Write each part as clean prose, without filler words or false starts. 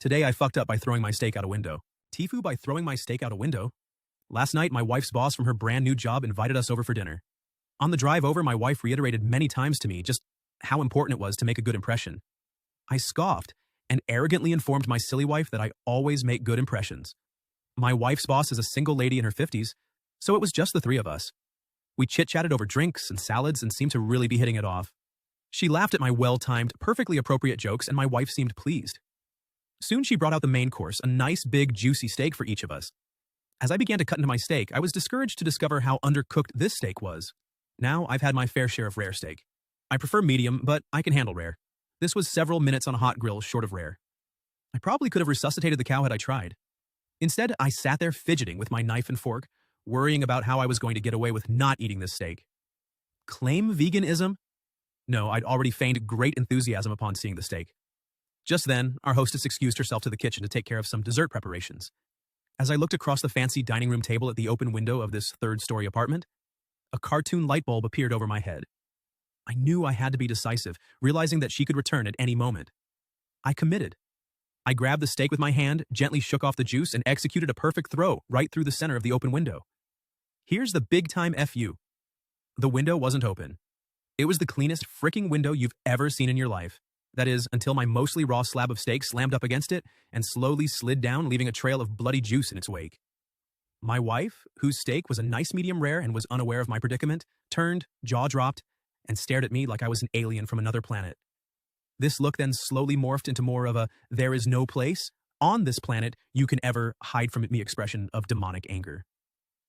Today I fucked up by throwing my steak out a window. TIFU by throwing my steak out a window? Last night, my wife's boss from her brand new job invited us over for dinner. On the drive over, my wife reiterated many times to me just how important it was to make a good impression. I scoffed and arrogantly informed my silly wife that I always make good impressions. My wife's boss is a single lady in her 50s, so it was just the three of us. We chit-chatted over drinks and salads and seemed to really be hitting it off. She laughed at my well-timed, perfectly appropriate jokes, and my wife seemed pleased. Soon she brought out the main course, a nice big juicy steak for each of us. As I began to cut into my steak, I was discouraged to discover how undercooked this steak was. Now I've had my fair share of rare steak. I prefer medium, but I can handle rare. This was several minutes on a hot grill short of rare. I probably could have resuscitated the cow had I tried. Instead, I sat there fidgeting with my knife and fork, worrying about how I was going to get away with not eating this steak. Claim veganism? No, I'd already feigned great enthusiasm upon seeing the steak. Just then, our hostess excused herself to the kitchen to take care of some dessert preparations. As I looked across the fancy dining room table at the open window of this third-story apartment, a cartoon light bulb appeared over my head. I knew I had to be decisive, realizing that she could return at any moment. I committed. I grabbed the steak with my hand, gently shook off the juice, and executed a perfect throw right through the center of the open window. Here's the big-time FU. The window wasn't open. It was the cleanest fricking window you've ever seen in your life. That is, until my mostly raw slab of steak slammed up against it and slowly slid down, leaving a trail of bloody juice in its wake. My wife, whose steak was a nice medium rare and was unaware of my predicament, turned, jaw dropped, and stared at me like I was an alien from another planet. This look then slowly morphed into more of a "there is no place on this planet you can ever hide from me" expression of demonic anger.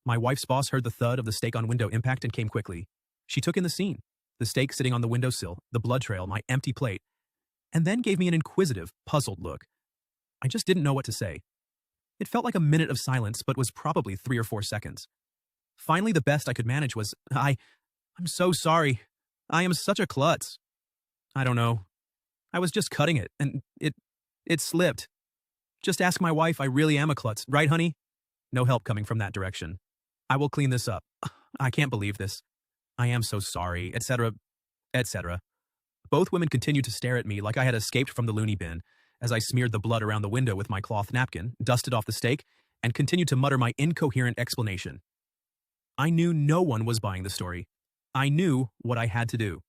My wife's boss heard the thud of the steak on window impact and came quickly. She took in the scene, the steak sitting on the windowsill, the blood trail, my empty plate, and then gave me an inquisitive, puzzled look. I just didn't know what to say. It felt like a minute of silence, but was probably 3 or 4 seconds. Finally, the best I could manage was, I'm so sorry. I am such a klutz. I don't know. I was just cutting it, and it slipped. Just ask my wife, I really am a klutz, right, honey? No help coming from that direction. I will clean this up. I can't believe this. I am so sorry, etc., etc. Both women continued to stare at me like I had escaped from the loony bin as I smeared the blood around the window with my cloth napkin, dusted off the steak, and continued to mutter my incoherent explanation. I knew no one was buying the story. I knew what I had to do.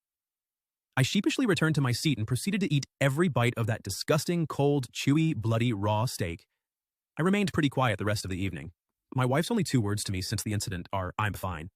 I sheepishly returned to my seat and proceeded to eat every bite of that disgusting, cold, chewy, bloody, raw steak. I remained pretty quiet the rest of the evening. My wife's only 2 words to me since the incident are, "I'm fine."